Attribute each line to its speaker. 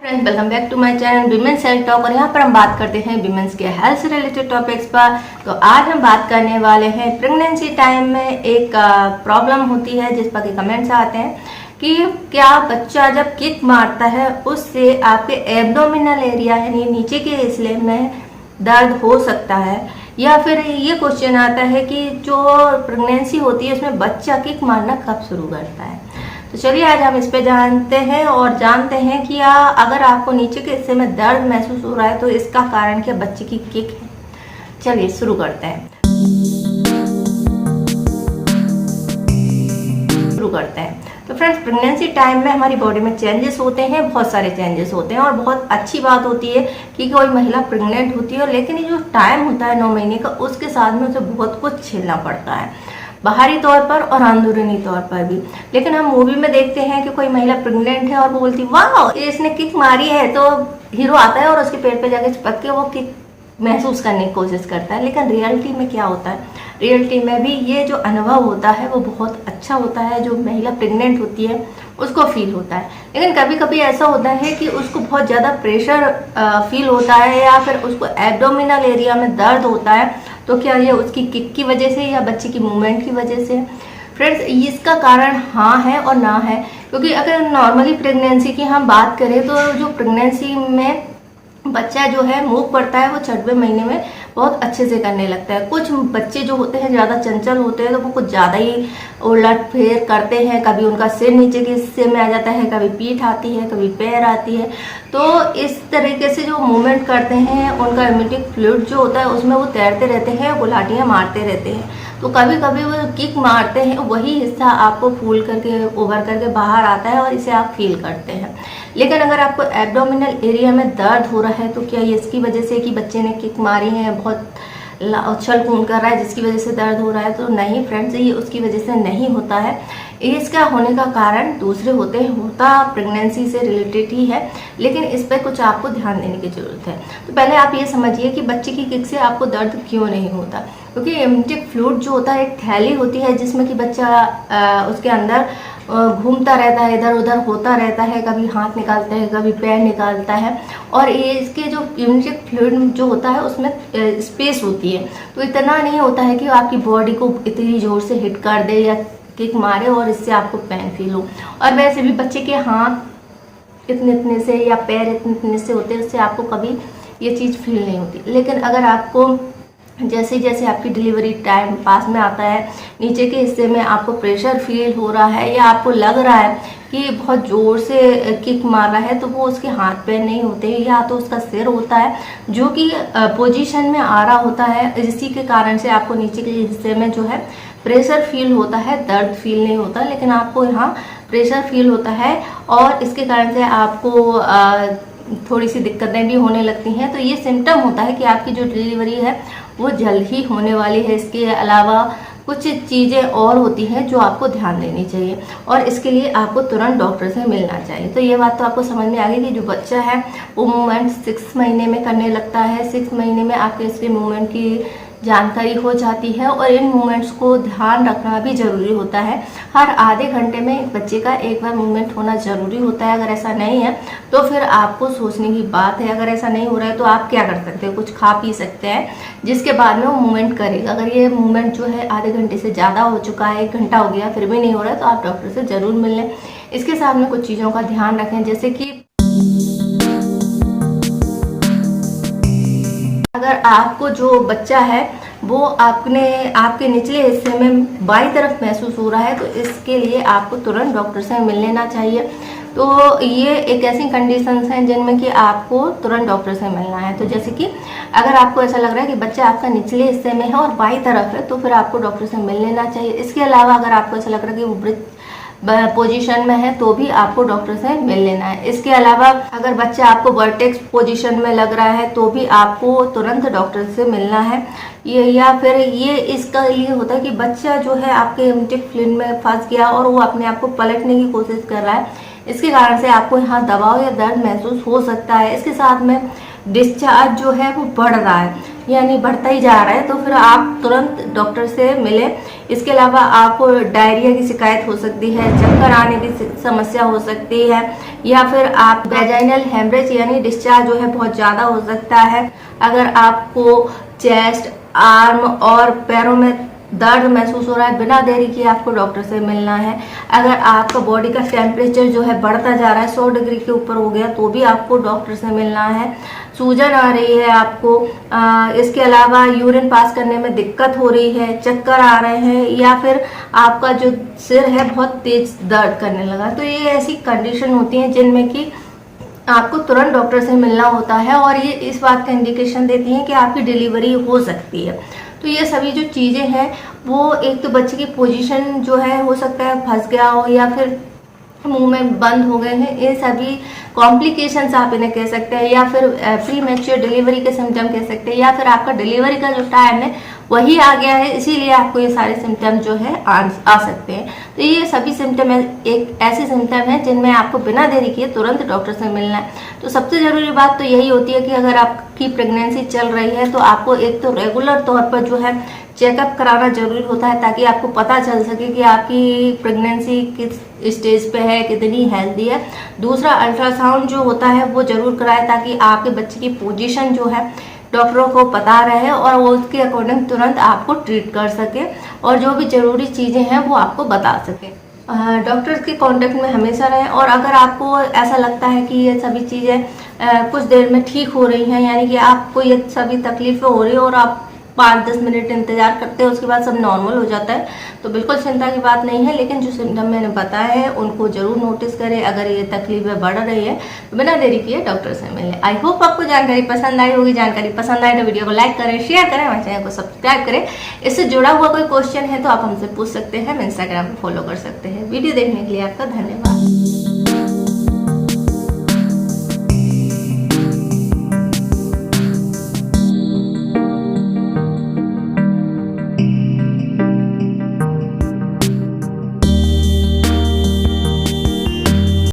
Speaker 1: Friends, welcome back to my channel women's health talk. और यहाँ पर हम बात करते हैं विमेंस के हेल्थ से रिलेटेड टॉपिक्स पर। तो आज हम बात करने वाले हैं प्रेगनेंसी टाइम में एक प्रॉब्लम होती है जिस पर के कमेंट्स आते हैं कि क्या बच्चा जब किक मारता है उससे आपके एब्डोमिनल एरिया यानी नीचे के हिस्से में दर्द हो सकता है, या फिर ये क्वेश्चन आता है कि जो प्रेगनेंसी होती है उसमें बच्चा किक मारना कब शुरू करता है। तो चलिए आज हम इस पे जानते हैं और जानते हैं कि अगर आपको नीचे के हिस्से में दर्द महसूस हो रहा है तो इसका कारण क्या बच्चे की किक है। चलिए शुरू करते हैं। तो फ्रेंड्स, प्रेगनेंसी टाइम में हमारी बॉडी में चेंजेस होते हैं, बहुत सारे चेंजेस होते हैं और बहुत अच्छी बात होती है कि कोई महिला प्रेग्नेंट होती है। लेकिन ये जो टाइम होता है 9 महीने का, उसके साथ में उसे बहुत कुछ झेलना पड़ता है, बाहरी तौर पर और अंदरूनी तौर पर भी। लेकिन हम मूवी में देखते हैं कि कोई महिला प्रेग्नेंट है और वो बोलती वाह इसने किक मारी है, तो हीरो आता है और उसके पेट पे जाके चिपक के वो किक महसूस करने की कोशिश करता है। लेकिन रियलिटी में क्या होता है, रियलिटी में भी ये जो अनुभव होता है वो बहुत अच्छा होता है। जो महिला प्रेग्नेंट होती है उसको फील होता है। लेकिन कभी कभी ऐसा होता है कि उसको बहुत ज़्यादा प्रेशर फील होता है या फिर उसको एब्डोमिनल एरिया में दर्द होता है। तो क्या ये उसकी किक की वजह से या बच्चे की मूवमेंट की वजह से? फ्रेंड्स, इसका कारण हाँ है और ना है। क्योंकि अगर नॉर्मली प्रेगनेंसी की हम बात करें तो जो प्रेगनेंसी में बच्चा जो है मूव करता है वो 6वें महीने में बहुत अच्छे से करने लगता है। कुछ बच्चे जो होते हैं ज़्यादा चंचल होते हैं तो वो कुछ ज़्यादा ही उलट फेर करते हैं। कभी उनका सिर नीचे के हिस्से में आ जाता है, कभी पीठ आती है, कभी पैर आती है। तो इस तरीके से जो मूवमेंट करते हैं उनका एमिटिक फ्लूइड जो होता है उसमें वो तैरते रहते हैं, गुलाटियाँ मारते रहते हैं। तो कभी कभी वो किक मारते हैं, वही हिस्सा आपको फूल करके उभर करके बाहर आता है और इसे आप फील करते हैं। लेकिन अगर आपको एब्डोमिनल एरिया में दर्द हो रहा है तो क्या ये इसकी वजह से कि बच्चे ने किक मारी है, बहुत उछल कूद कर रहा है जिसकी वजह से दर्द हो रहा है? तो नहीं फ्रेंड्स, ये उसकी वजह से नहीं होता है। इसका होने का कारण दूसरे होते हैं, होता प्रेगनेंसी से रिलेटेड ही है। लेकिन इस पर कुछ आपको ध्यान देने की जरूरत है। तो पहले आप ये समझिए कि बच्चे की किक से आपको दर्द क्यों नहीं होता। क्योंकि एम्नियोटिक फ्लूइड जो होता है एक थैली होती है जिसमें कि बच्चा उसके अंदर घूमता रहता है, इधर उधर होता रहता है, कभी हाथ निकालता है, कभी पैर निकालता है। और ये इसके जो एम्नियोटिक फ्लूइड जो होता है उसमें स्पेस होती है। तो इतना नहीं होता है कि आपकी बॉडी को इतनी जोर से हिट कर दे या किक मारे और इससे आपको पेन फील हो। और वैसे भी बच्चे के हाथ इतने इतने से या पैर इतने इतने से होते हैं, उससे आपको कभी ये चीज़ फील नहीं होती। लेकिन अगर आपको जैसे जैसे आपकी डिलीवरी टाइम पास में आता है, नीचे के हिस्से में आपको प्रेशर फील हो रहा है या आपको लग रहा है कि बहुत ज़ोर से किक मार रहा है, तो वो उसके हाथ पैर नहीं होते, या तो उसका सिर होता है जो कि पोजीशन में आ रहा होता है। इसी के कारण से आपको नीचे के हिस्से में जो है प्रेशर फील होता है, दर्द फील नहीं होता। लेकिन आपको यहाँ प्रेशर फील होता है और इसके कारण से आपको थोड़ी सी दिक्कतें भी होने लगती हैं। तो ये सिम्टम होता है कि आपकी जो डिलीवरी है वो जल्द ही होने वाली है। इसके अलावा कुछ चीज़ें और होती हैं जो आपको ध्यान देनी चाहिए और इसके लिए आपको तुरंत डॉक्टर से मिलना चाहिए। तो ये बात तो आपको समझ में आ गई कि जो बच्चा है वो मूवमेंट 6 महीने में करने लगता है। 6 महीने में आपके इसके मूवमेंट की जानकारी हो जाती है और इन मूवमेंट्स को ध्यान रखना भी ज़रूरी होता है। हर आधे घंटे में एक बच्चे का एक बार मूवमेंट होना ज़रूरी होता है। अगर ऐसा नहीं है तो फिर आपको सोचने की बात है। अगर ऐसा नहीं हो रहा है तो आप क्या कर सकते हो, कुछ खा पी सकते हैं जिसके बाद में वो मूवमेंट करेगा। अगर ये मूवमेंट जो है आधे घंटे से ज़्यादा हो चुका है, 1 घंटा हो गया, फिर भी नहीं हो रहा है, तो आप डॉक्टर से ज़रूर मिल लें। इसके साथ में कुछ चीज़ों का ध्यान रखें, जैसे कि अगर आपको जो बच्चा है वो आपके निचले हिस्से में बाईं तरफ महसूस हो रहा है तो इसके लिए आपको तुरंत डॉक्टर से मिल लेना चाहिए। तो ये एक ऐसी कंडीशंस हैं जिनमें कि आपको तुरंत डॉक्टर से मिलना है। तो जैसे कि अगर आपको ऐसा लग रहा है कि बच्चा आपका निचले हिस्से में है और बाईं तरफ है तो फिर आपको डॉक्टर से मिल लेना चाहिए। इसके अलावा अगर आपको ऐसा लग रहा है कि वो ब्रेस्ट पोजीशन में है तो भी आपको डॉक्टर से मिल लेना है। इसके अलावा अगर बच्चा आपको वर्टेक्स पोजीशन में लग रहा है तो भी आपको तुरंत डॉक्टर से मिलना है। ये या फिर ये इसका लिए होता है कि बच्चा जो है आपके एम्नियोटिक फ्लूइड में फंस गया और वो अपने आप को पलटने की कोशिश कर रहा है। इसके कारण से आपको यहाँ दबाव या दर्द महसूस हो सकता है। इसके साथ में डिस्चार्ज जो है वो बढ़ रहा है यानी बढ़ता ही जा रहा है, तो फिर आप तुरंत डॉक्टर से मिलें। इसके अलावा आपको डायरिया की शिकायत हो सकती है, चक्कर आने की समस्या हो सकती है, या फिर आप वेजाइनल हेमरेज यानी डिस्चार्ज जो है बहुत ज़्यादा हो सकता है। अगर आपको चेस्ट, आर्म और पैरों में दर्द महसूस हो रहा है, बिना देरी किए आपको डॉक्टर से मिलना है। अगर आपका बॉडी का टेम्परेचर जो है बढ़ता जा रहा है, 100 डिग्री के ऊपर हो गया, तो भी आपको डॉक्टर से मिलना है। सूजन आ रही है आपको, इसके अलावा यूरिन पास करने में दिक्कत हो रही है, चक्कर आ रहे हैं, या फिर आपका जो सिर है बहुत तेज दर्द करने लगा, तो ये ऐसी कंडीशन होती हैं जिनमें कि आपको तुरंत डॉक्टर से मिलना होता है, और ये इस बात का इंडिकेशन देती हैं कि आपकी डिलीवरी हो सकती है। तो ये सभी जो चीज़ें हैं वो, एक तो बच्चे की पोजीशन जो है हो सकता है फंस गया हो, या फिर मुंह में बंद हो गए हैं, ये सभी कॉम्प्लिकेशंस आप इन्हें कह सकते हैं, या फिर प्री मैच्योर डिलीवरी के सिम्टम कह सकते हैं, या फिर आपका डिलीवरी का जो टाइम है वही आ गया है, इसीलिए आपको ये सारे सिम्टम जो है आ सकते हैं। तो ये सभी सिम्टम एक ऐसे सिम्टम है जिनमें आपको बिना देरी किए तुरंत डॉक्टर से मिलना है। तो सबसे ज़रूरी बात तो यही होती है कि अगर आपकी प्रेगनेंसी चल रही है तो आपको एक तो रेगुलर तौर पर जो है चेकअप कराना जरूरी होता है, ताकि आपको पता चल सके कि आपकी प्रेगनेंसी किस स्टेज पे है, कितनी हेल्दी है। दूसरा, अल्ट्रासाउंड जो होता है वो जरूर कराएं, ताकि आपके बच्चे की पोजीशन जो है डॉक्टरों को पता रहे और वो उसके अकॉर्डिंग तुरंत आपको ट्रीट कर सके, और जो भी ज़रूरी चीज़ें हैं वो आपको बता सके। डॉक्टर के कांटेक्ट में हमेशा रहें, और अगर आपको ऐसा लगता है कि ये सभी चीज़ें कुछ देर में ठीक हो रही हैं, यानी कि आपको ये सभी तकलीफ़ें हो रही है और आप 5-10 मिनट इंतज़ार करते हैं, उसके बाद सब नॉर्मल हो जाता है, तो बिल्कुल चिंता की बात नहीं है। लेकिन जो सिम्टम मैंने बताया है उनको ज़रूर नोटिस करें। अगर ये तकलीफें बढ़ रही है तो बिना देरी किए डॉक्टर से मिलें। आई होप आपको जानकारी पसंद आई होगी। जानकारी पसंद आए तो वीडियो को लाइक करें, शेयर करें, हमारे चैनल को सब्सक्राइब करें। इससे जुड़ा हुआ कोई क्वेश्चन है तो आप हमसे पूछ सकते हैं, हम इंस्टाग्राम पर फॉलो कर सकते हैं। वीडियो देखने के लिए आपका धन्यवाद।